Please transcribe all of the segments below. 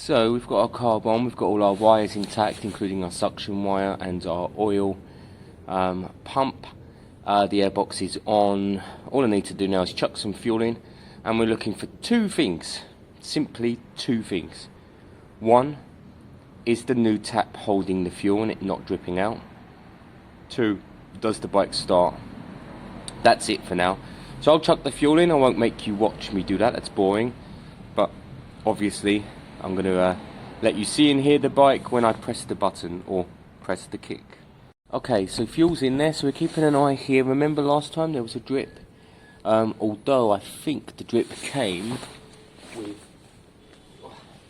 So we've got our carb on, we've got all our wires intact, including our suction wire and our oil pump. The airbox is on. All I need to do now is chuck some fuel in, and we're looking for two things, simply two things. One, is the new tap holding the fuel and it not dripping out? Two, does the bike start? That's it for now. So I'll chuck the fuel in. I won't make you watch me do that, that's boring, but obviously I'm going to let you see and hear the bike when I press the button or press the kick. Okay, so fuel's in there, so we're keeping an eye here. Remember last time there was a drip? Although I think the drip came with,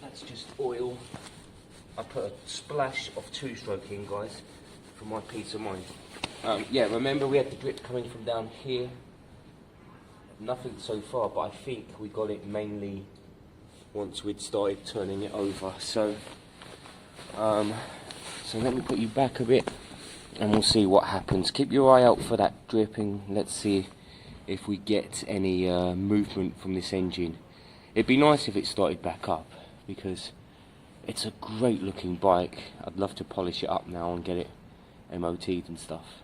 that's just oil. I put a splash of two-stroke in, guys, for my peace of mind. Yeah, remember we had the drip coming from down here. Nothing so far, but I think we got it mainly once we'd started turning it over. So let me put you back a bit and we'll see what happens. Keep your eye out for that dripping. Let's see if we get any movement from this engine. It'd be nice if it started back up, because it's a great looking bike. I'd love to polish it up now and get it MOT'd and stuff.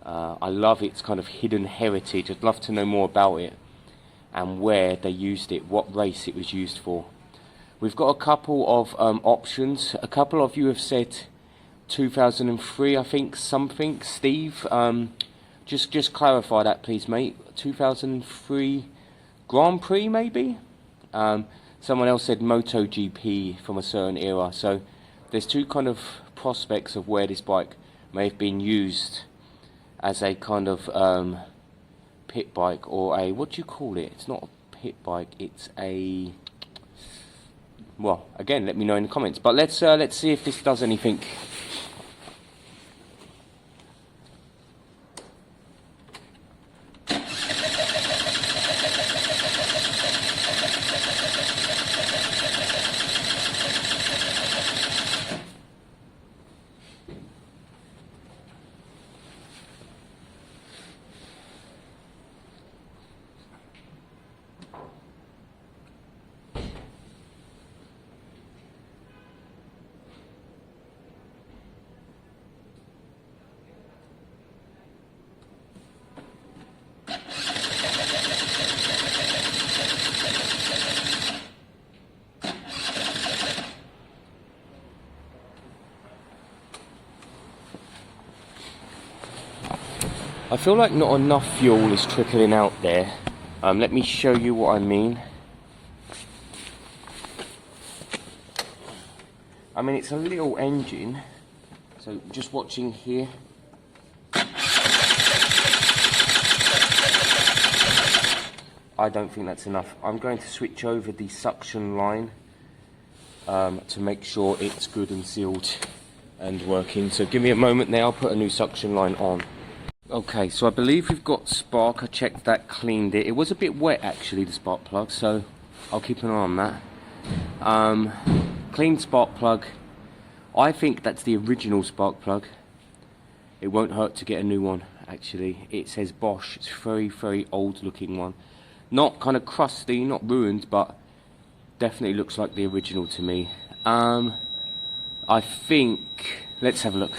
I love its kind of hidden heritage. I'd love to know more about it and where they used it, what race it was used for. We've got a couple of options. A couple of you have said 2003, I think, something. Steve, just clarify that please, mate. 2003 Grand Prix maybe? Someone else said MotoGP from a certain era. So there's two kind of prospects of where this bike may have been used as a kind of pit bike, or a, what do you call it? It's not a pit bike, it's a, well, again, let me know in the comments. But let's see if this does anything. I feel like not enough fuel is trickling out there. Let me show you what I mean. I mean, it's a little engine, so just watching here. I don't think that's enough. I'm going to switch over the suction line to make sure it's good and sealed and working. So give me a moment there, I'll put a new suction line on. Okay, so I believe we've got spark. I checked that, cleaned it. It was a bit wet actually, the spark plug, so I'll keep an eye on that. Clean spark plug. I think that's the original spark plug. It won't hurt to get a new one actually. It says Bosch. It's a very, very old looking one. Not kind of crusty, not ruined, but definitely looks like the original to me. I think, let's have a look.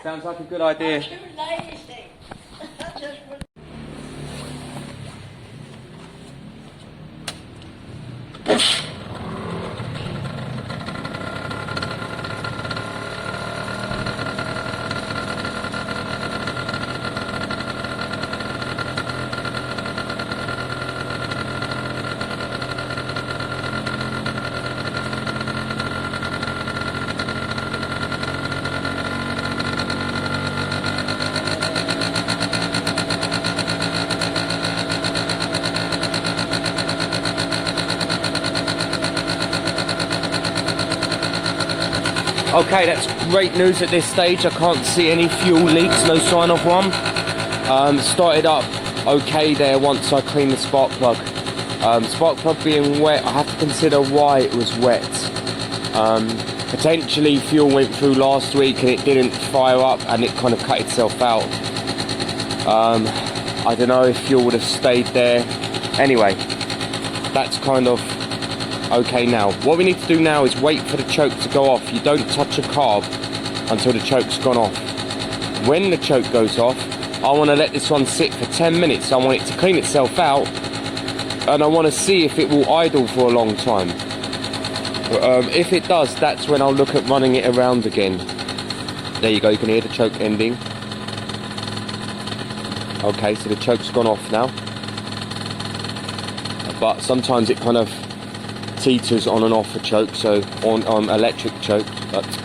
Sounds like a good idea. Okay, that's great news at this stage. I can't see any fuel leaks, no sign of one. Started up okay there once I clean the spark plug. Spark plug being wet, I have to consider why it was wet. Potentially fuel went through last week and it didn't fire up and it kind of cut itself out. I don't know if fuel would have stayed there. Anyway, that's kind of okay now. What we need to do now is wait for the choke to go off. You don't touch a carb until the choke's gone off. When the choke goes off, I want to let this one sit for 10 minutes. I want it to clean itself out and I want to see if it will idle for a long time. If it does, that's when I'll look at running it around again. There you go, you can hear the choke ending. Okay, so the choke's gone off now. But sometimes it kind of teeters on and off a choke, so on electric choke,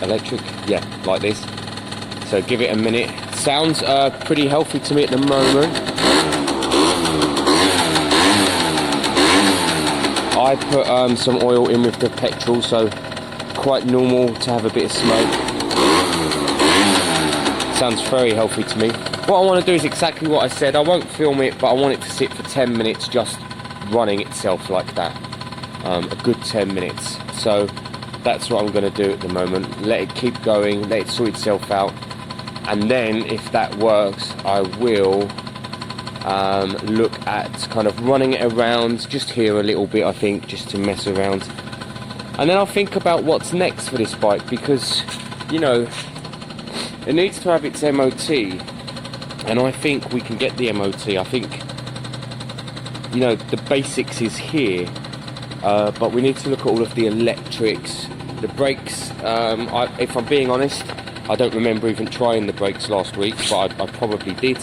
electric, yeah, like this. So give it a minute. Sounds pretty healthy to me at the moment. I put some oil in with the petrol, so quite normal to have a bit of smoke. Sounds very healthy to me. What I want to do is exactly what I said. I won't film it, but I want it to sit for 10 minutes just running itself like that. A good 10 minutes. So that's what I'm going to do at the moment. Let it keep going, let it sort itself out. And then if that works, I will look at kind of running it around just here a little bit, I think, just to mess around. And then I'll think about what's next for this bike, because, you know, it needs to have its MOT. And I think we can get the MOT. I think, you know, the basics is here, but we need to look at all of the electrics, the brakes. If I'm being honest, I don't remember even trying the brakes last week, but I probably did.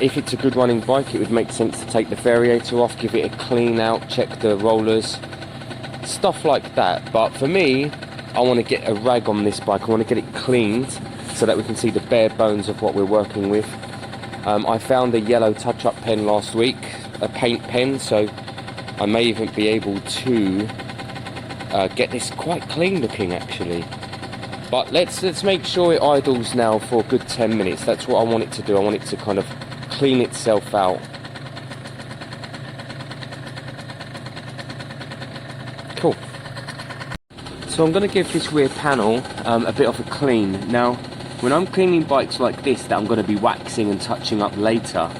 If it's a good running bike, it would make sense to take the variator off, give it a clean out, check the rollers, stuff like that. But for me, I want to get a rag on this bike. I want to get it cleaned so that we can see the bare bones of what we're working with. I found a yellow touch-up pen last week, a paint pen, so I may even be able to get this quite clean looking actually. But let's make sure it idles now for a good 10 minutes. That's what I want it to do. I want it to kind of clean itself out. Cool. So I'm going to give this rear panel a bit of a clean. Now, when I'm cleaning bikes like this that I'm going to be waxing and touching up later,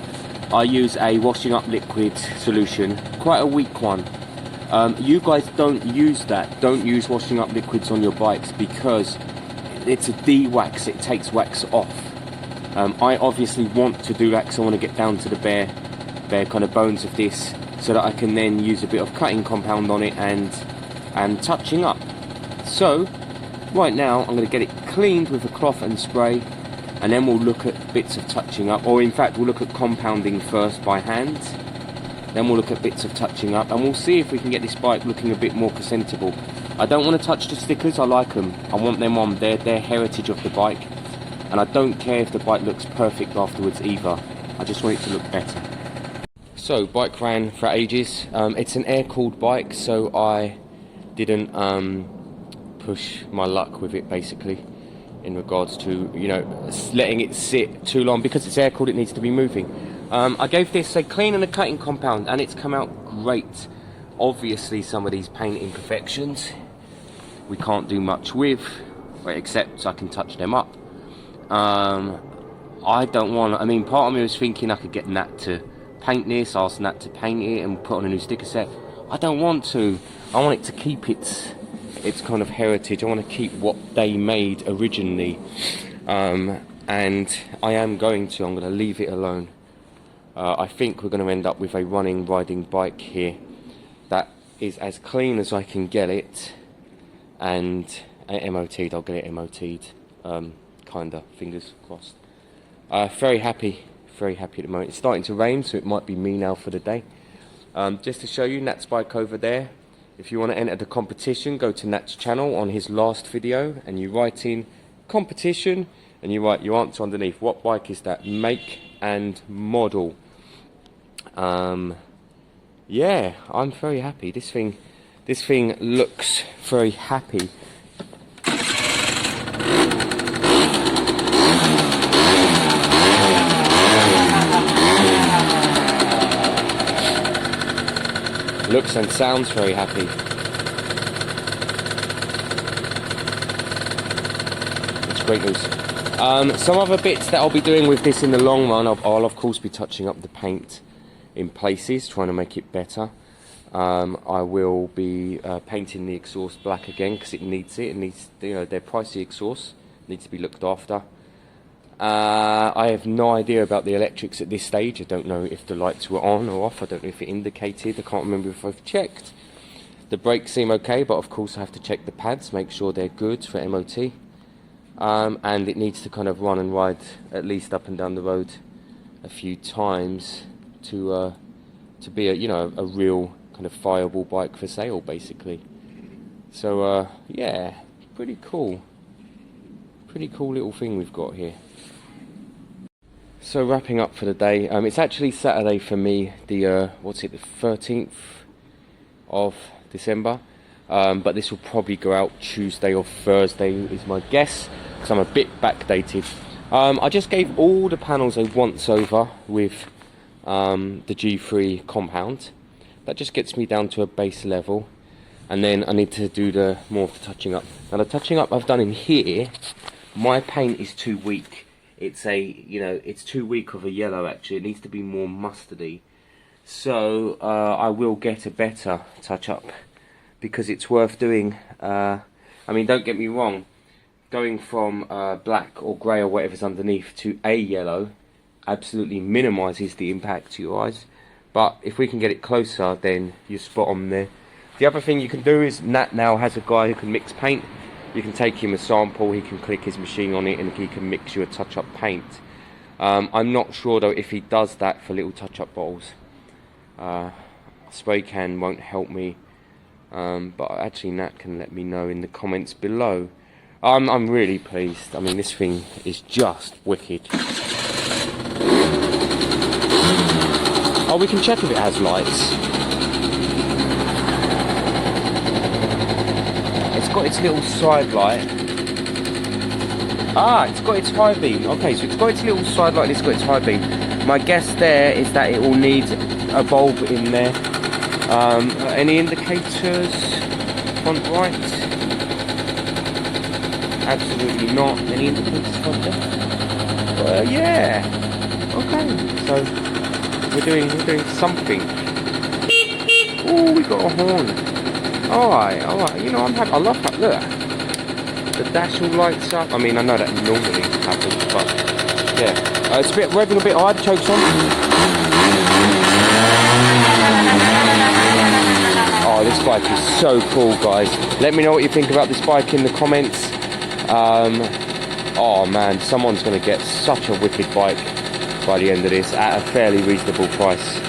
I use a washing up liquid solution, quite a weak one. You guys don't use that. Don't use washing up liquids on your bikes because it's a de-wax, it takes wax off. I obviously want to do that because I want to get down to the bare kind of bones of this, so that I can then use a bit of cutting compound on it and touching up. So right now I'm going to get it cleaned with a cloth and spray, and then we'll look at bits of touching up, or in fact we'll look at compounding first by hand, then we'll look at bits of touching up, and we'll see if we can get this bike looking a bit more presentable. I don't want to touch the stickers, I like them, I want them on, they're heritage of the bike, and I don't care if the bike looks perfect afterwards either, I just want it to look better. So, bike ran for ages. It's an air-cooled bike, so I didn't push my luck with it basically, in regards to, you know, letting it sit too long. Because it's air-cooled, it needs to be moving. I gave this a clean and a cutting compound, and it's come out great. Obviously, some of these paint imperfections we can't do much with, except I can touch them up. I don't want, I mean, part of me was thinking I could get Nat to paint this, ask Nat to paint it and put on a new sticker set. I don't want to. I want it to keep its kind of heritage. I want to keep what they made originally, and I am going to. I'm going to leave it alone. I think we're going to end up with a riding bike here that is as clean as I can get it, and MOT'd. I'll get it MOT'd, kinda, fingers crossed. Very happy at the moment. It's starting to rain, so it might be me now for the day. Just to show you Nat's bike over there. If you want to enter the competition, go to Nat's channel on his last video, and you write in competition, and you write your answer underneath. What bike is that? Make and model. Yeah, I'm very happy. This thing looks very happy. looks and sounds very happy. It's great news. Some other bits that I'll be doing with this in the long run, I'll of course be touching up the paint in places, trying to make it better. I will be painting the exhaust black again because it needs it. It needs, you know, they're pricey exhausts, needs to be looked after. I have no idea about the electrics at this stage. I don't know if the lights were on or off. I don't know if it indicated. I can't remember if I've checked. The brakes seem okay, but of course I have to check the pads, make sure they're good for MOT. And it needs to kind of run and ride at least up and down the road a few times to be a, you know, a real kind of viable bike for sale, basically. So yeah, pretty cool little thing we've got here. So wrapping up for the day, it's actually Saturday for me, the what's it, the 13th of December, but this will probably go out Tuesday or Thursday is my guess, because I'm a bit backdated. I just gave all the panels a once over with the G3 compound. That just gets me down to a base level, and then I need to do the more of the touching up. Now the touching up I've done in here, my paint is too weak. It's a, you know, it's too weak of a yellow actually. It needs to be more mustardy. So I will get a better touch up because it's worth doing. I mean, don't get me wrong, going from black or grey or whatever's underneath to a yellow absolutely minimises the impact to your eyes. But if we can get it closer, then you're spot on there. The other thing you can do is Nat now has a guy who can mix paint. You can take him a sample, he can click his machine on it and he can mix you a touch-up paint. I'm not sure though if he does that for little touch-up bottles. Spray can won't help me, but actually Nat can let me know in the comments below. I'm really pleased. I mean, this thing is just wicked. Oh, we can check if it has lights. It's got its little side light. Ah, it's got its high beam. Okay, so it's got its little side light and it's got its high beam. My guess there is that it will need a bulb in there. Any indicators? Front right? Absolutely not. Any indicators front left? Yeah. Okay, so we're doing something. Oh, we got a horn. Alright, you know, I'm happy. I love that. Look, the dash all lights up. I mean, I know that normally happens, but yeah, it's a bit revving a bit high. The choke's on. Oh, this bike is so cool, guys. Let me know what you think about this bike in the comments. Oh man, someone's going to get such a wicked bike by the end of this at a fairly reasonable price.